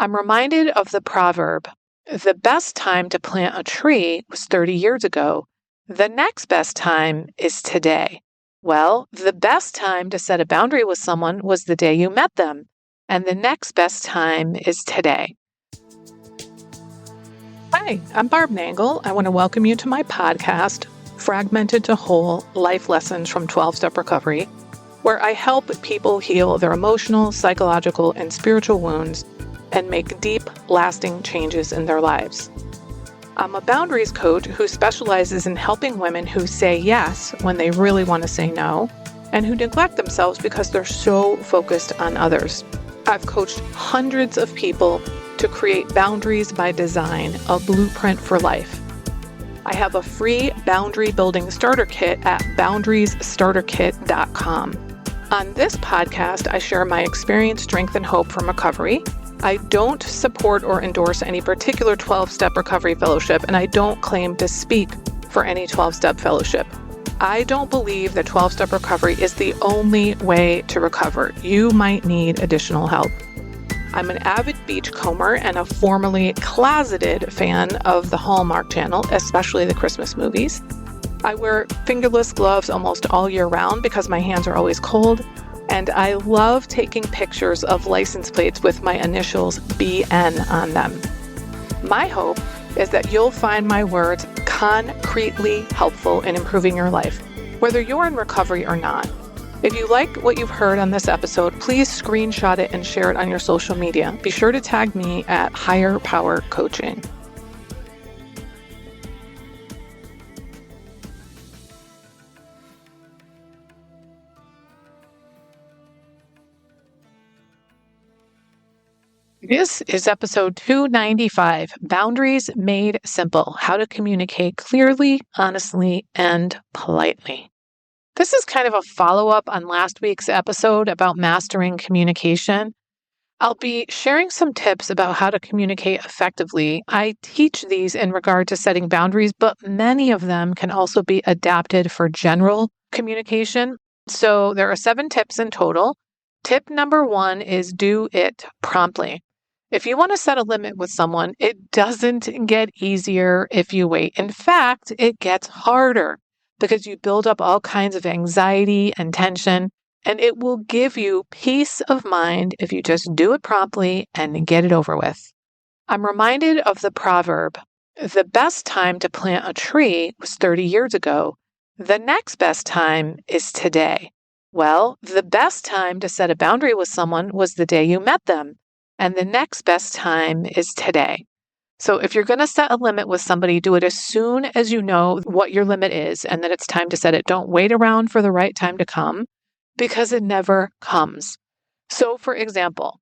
I'm reminded of the proverb, the best time to plant a tree was 30 years ago. The next best time is today. Well, the best time to set a boundary with someone was the day you met them, and the next best time is today. Hi, I'm Barb Mangle. I want to welcome you to my podcast, Fragmented to Whole Life Lessons from 12-Step Recovery, where I help people heal their emotional, psychological, and spiritual wounds and make deep, lasting changes in their lives. I'm a boundaries coach who specializes in helping women who say yes when they really want to say no, and who neglect themselves because they're so focused on others. I've coached hundreds of people to create Boundaries by Design, a blueprint for life. I have a free boundary building starter kit at boundariesstarterkit.com. On this podcast, I share my experience, strength, and hope from recovery. I don't support or endorse any particular 12-step recovery fellowship, and I don't claim to speak for any 12-step fellowship. I don't believe that 12-step recovery is the only way to recover. You might need additional help. I'm an avid beachcomber and a formerly closeted fan of the Hallmark Channel, especially the Christmas movies. I wear fingerless gloves almost all year round because my hands are always cold, and I love taking pictures of license plates with my initials BN on them. My hope is that you'll find my words concretely helpful in improving your life, whether you're in recovery or not. If you like what you've heard on this episode, please screenshot it and share it on your social media. Be sure to tag me at Higher Power Coaching. This is episode 295, Boundaries Made Simple, How to Communicate Clearly, Honestly, and Politely. This is kind of a follow-up on last week's episode about mastering communication. I'll be sharing some tips about how to communicate effectively. I teach these in regard to setting boundaries, but many of them can also be adapted for general communication. So there are 7 tips in total. Tip number 1 is do it promptly. If you want to set a limit with someone, it doesn't get easier if you wait. In fact, it gets harder because you build up all kinds of anxiety and tension, and it will give you peace of mind if you just do it promptly and get it over with. I'm reminded of the proverb, the best time to plant a tree was 30 years ago. The next best time is today. Well, the best time to set a boundary with someone was the day you met them, and the next best time is today. So if you're going to set a limit with somebody, do it as soon as you know what your limit is and that it's time to set it. Don't wait around for the right time to come because it never comes. So for example,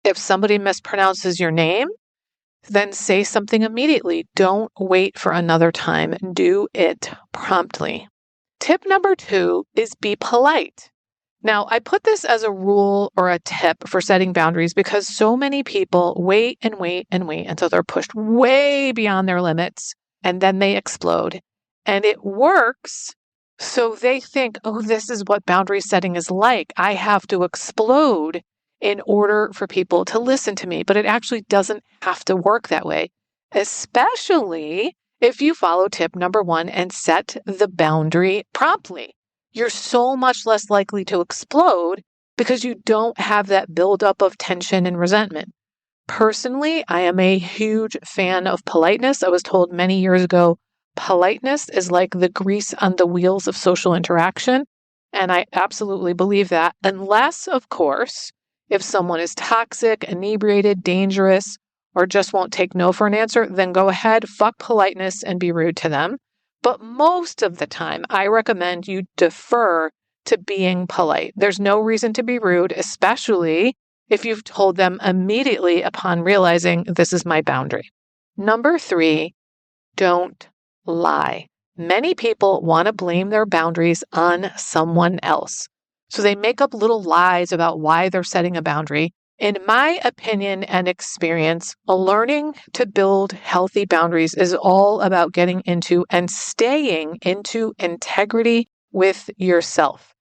if somebody mispronounces your name, then say something immediately. Don't wait for another time. Do it promptly. Tip number 2 is be polite. Now, I put this as a rule or a tip for setting boundaries because so many people wait and wait and wait until they're pushed way beyond their limits, and then they explode. And it works, so they think, oh, this is what boundary setting is like. I have to explode in order for people to listen to me. But it actually doesn't have to work that way, especially if you follow tip number 1 and set the boundary promptly. You're so much less likely to explode because you don't have that buildup of tension and resentment. Personally, I am a huge fan of politeness. I was told many years ago, politeness is like the grease on the wheels of social interaction. And I absolutely believe that, unless, of course, if someone is toxic, inebriated, dangerous, or just won't take no for an answer, then go ahead, fuck politeness and be rude to them. But most of the time, I recommend you defer to being polite. There's no reason to be rude, especially if you've told them immediately upon realizing this is my boundary. Number 3, don't lie. Many people want to blame their boundaries on someone else. So they make up little lies about why they're setting a boundary. In my opinion and experience, learning to build healthy boundaries is all about getting into and staying into integrity with yourself.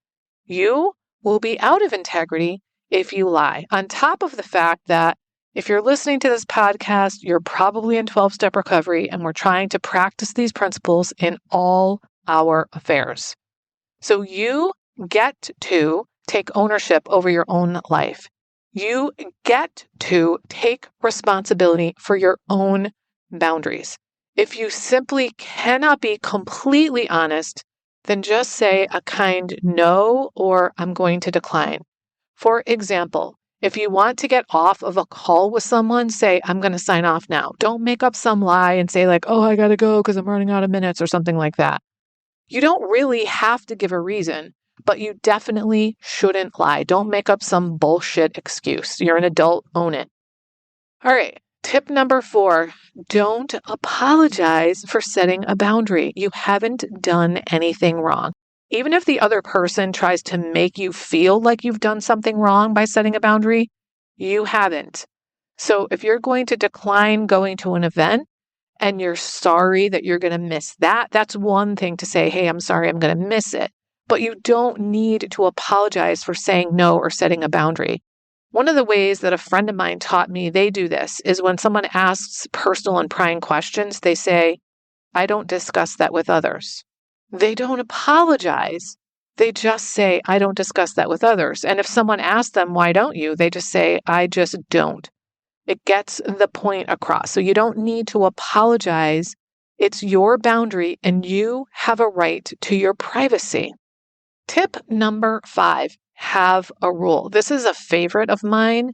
You will be out of integrity if you lie. On top of the fact that If you're listening to this podcast, you're probably in 12-step recovery, and we're trying to practice these principles in all our affairs. So you get to take ownership over your own life. You get to take responsibility for your own boundaries. If you simply cannot be completely honest, then just say a kind no or I'm going to decline. For example, if you want to get off of a call with someone, say, I'm going to sign off now. Don't make up some lie and say like, oh, I got to go because I'm running out of minutes or something like that. You don't really have to give a reason, but you definitely shouldn't lie. Don't make up some bullshit excuse. You're an adult, own it. All right. Tip number 4, don't apologize for setting a boundary. You haven't done anything wrong. Even if the other person tries to make you feel like you've done something wrong by setting a boundary, you haven't. So if you're going to decline going to an event and you're sorry that you're going to miss that, that's one thing to say, hey, I'm sorry, I'm going to miss it. But you don't need to apologize for saying no or setting a boundary. One of the ways that a friend of mine taught me they do this is when someone asks personal and prying questions, they say, I don't discuss that with others. They don't apologize. They just say, I don't discuss that with others. And if someone asks them, why don't you? They just say, I just don't. It gets the point across. So you don't need to apologize. It's your boundary and you have a right to your privacy. Tip number 5, have a rule. This is a favorite of mine.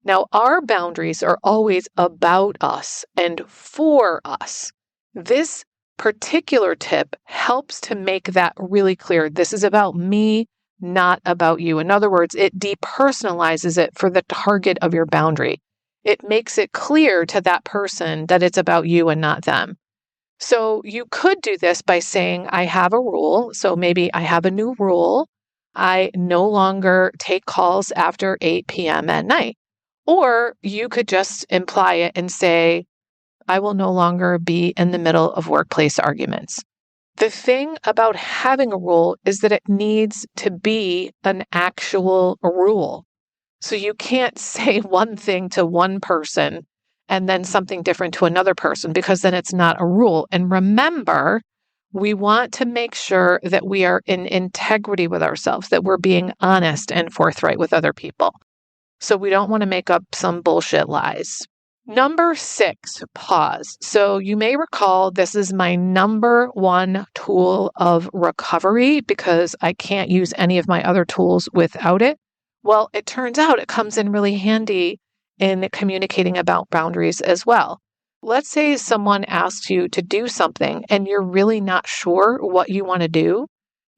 Now, our boundaries are always about us and for us. This particular tip helps to make that really clear. This is about me, not about you. In other words, it depersonalizes it for the target of your boundary. It makes it clear to that person that it's about you and not them. So you could do this by saying, I have a rule. So maybe I have a new rule. I no longer take calls after 8 p.m. at night. Or you could just imply it and say, I will no longer be in the middle of workplace arguments. The thing about having a rule is that it needs to be an actual rule. So you can't say one thing to one person and then something different to another person because then it's not a rule. And remember, we want to make sure that we are in integrity with ourselves, that we're being honest and forthright with other people. So we don't want to make up some bullshit lies. Number 6, pause. So you may recall this is my number 1 tool of recovery because I can't use any of my other tools without it. Well, it turns out it comes in really handy in communicating about boundaries as well. Let's say someone asks you to do something and you're really not sure what you want to do.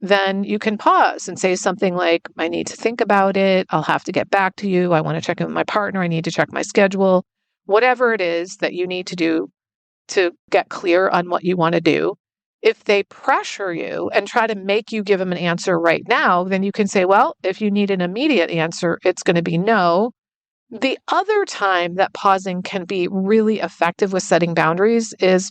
Then you can pause and say something like, I need to think about it. I'll have to get back to you. I want to check in with my partner. I need to check my schedule. Whatever it is that you need to do to get clear on what you want to do. If they pressure you and try to make you give them an answer right now, then you can say, well, if you need an immediate answer, it's going to be no. The other time that pausing can be really effective with setting boundaries is,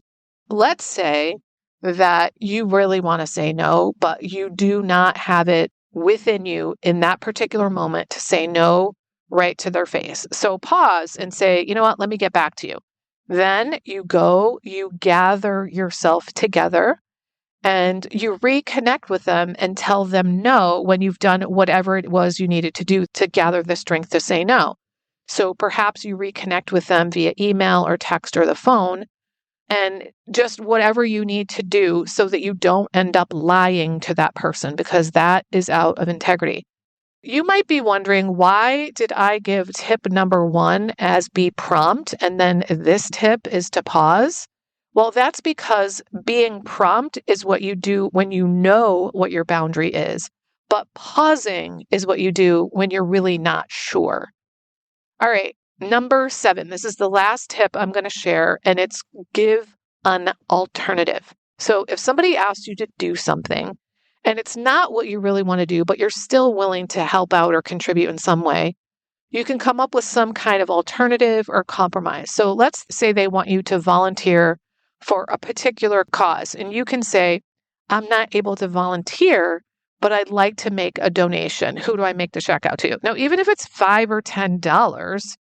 let's say that you really want to say no, but you do not have it within you in that particular moment to say no right to their face. So pause and say, you know what, let me get back to you. Then you go, you gather yourself together and you reconnect with them and tell them no when you've done whatever it was you needed to do to gather the strength to say no. So perhaps you reconnect with them via email or text or the phone and just whatever you need to do so that you don't end up lying to that person because that is out of integrity. You might be wondering, why did I give tip number 1 as be prompt and then this tip is to pause? Well, that's because being prompt is what you do when you know what your boundary is, but pausing is what you do when you're really not sure. All right, number 7. This is the last tip I'm going to share, and it's give an alternative. So if somebody asks you to do something, and it's not what you really want to do, but you're still willing to help out or contribute in some way, you can come up with some kind of alternative or compromise. So let's say they want you to volunteer for a particular cause, and you can say, I'm not able to volunteer, but I'd like to make a donation. Who do I make the check out to? Now, even if it's $5 or $10,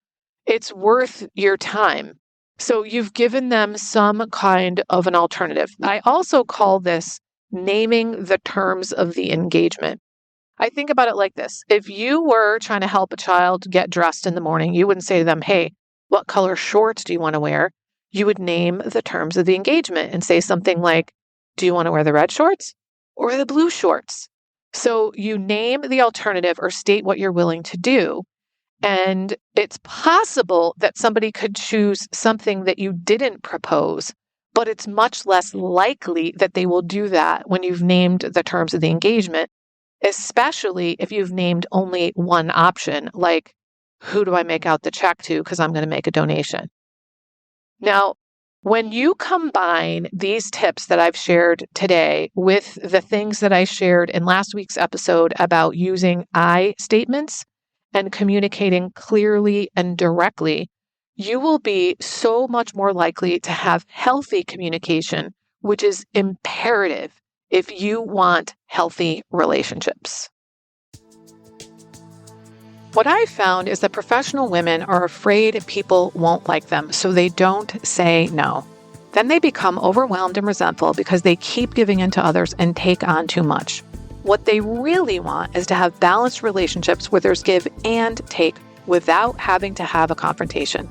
it's worth your time. So you've given them some kind of an alternative. I also call this naming the terms of the engagement. I think about it like this. If you were trying to help a child get dressed in the morning, you wouldn't say to them, hey, what color shorts do you want to wear? You would name the terms of the engagement and say something like, do you want to wear the red shorts or the blue shorts? So you name the alternative or state what you're willing to do. And it's possible that somebody could choose something that you didn't propose, but it's much less likely that they will do that when you've named the terms of the engagement, especially if you've named only one option, like, who do I make out the check to because I'm going to make a donation? Now, when you combine these tips that I've shared today with the things that I shared in last week's episode about using I statements and communicating clearly and directly, you will be so much more likely to have healthy communication, which is imperative if you want healthy relationships. What I've found is that professional women are afraid people won't like them, so they don't say no. Then they become overwhelmed and resentful because they keep giving in to others and take on too much. What they really want is to have balanced relationships where there's give and take without having to have a confrontation.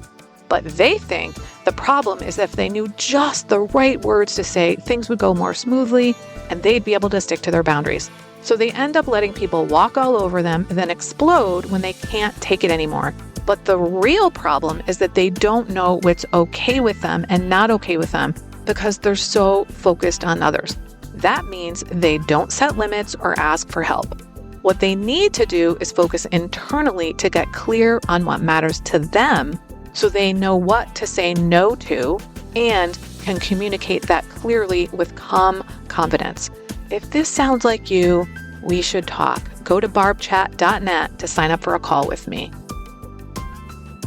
But they think the problem is that if they knew just the right words to say, things would go more smoothly and they'd be able to stick to their boundaries. So they end up letting people walk all over them and then explode when they can't take it anymore. But the real problem is that they don't know what's okay with them and not okay with them because they're so focused on others. That means they don't set limits or ask for help. What they need to do is focus internally to get clear on what matters to them so they know what to say no to and can communicate that clearly with calm confidence. If this sounds like you, we should talk. Go to barbchat.net to sign up for a call with me.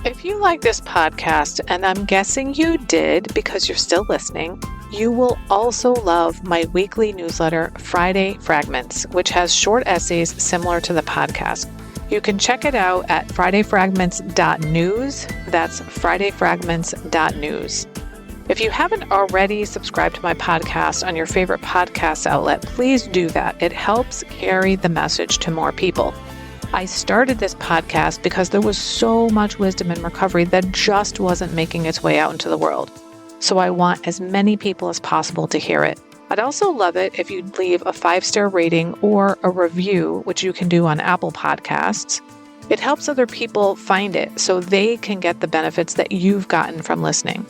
If you like this podcast, and I'm guessing you did because you're still listening, you will also love my weekly newsletter, Friday Fragments, which has short essays similar to the podcast. You can check it out at fridayfragments.news. That's fridayfragments.news. If you haven't already subscribed to my podcast on your favorite podcast outlet, please do that. It helps carry the message to more people. I started this podcast because there was so much wisdom in recovery that just wasn't making its way out into the world. So I want as many people as possible to hear it. I'd also love it if you'd leave a 5-star rating or a review, which you can do on Apple Podcasts. It helps other people find it so they can get the benefits that you've gotten from listening.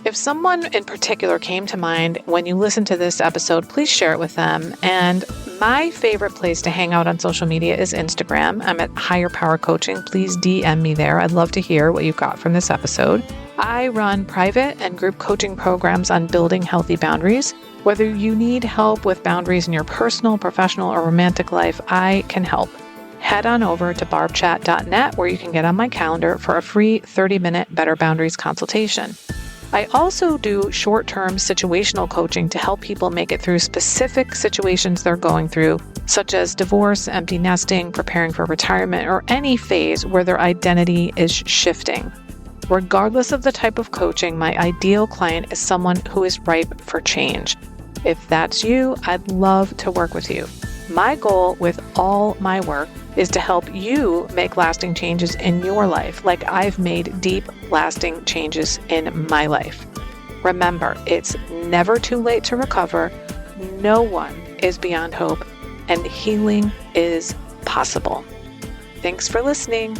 If someone in particular came to mind when you listen to this episode, please share it with them. And my favorite place to hang out on social media is Instagram. I'm at Higher Power Coaching. Please DM me there. I'd love to hear what you've got from this episode. I run private and group coaching programs on building healthy boundaries. Whether you need help with boundaries in your personal, professional, or romantic life, I can help. Head on over to barbchat.net where you can get on my calendar for a free 30-minute Better Boundaries consultation. I also do short-term situational coaching to help people make it through specific situations they're going through, such as divorce, empty nesting, preparing for retirement, or any phase where their identity is shifting. Regardless of the type of coaching, my ideal client is someone who is ripe for change. If that's you, I'd love to work with you. My goal with all my work is to help you make lasting changes in your life, like I've made deep, lasting changes in my life. Remember, it's never too late to recover. No one is beyond hope, and healing is possible. Thanks for listening.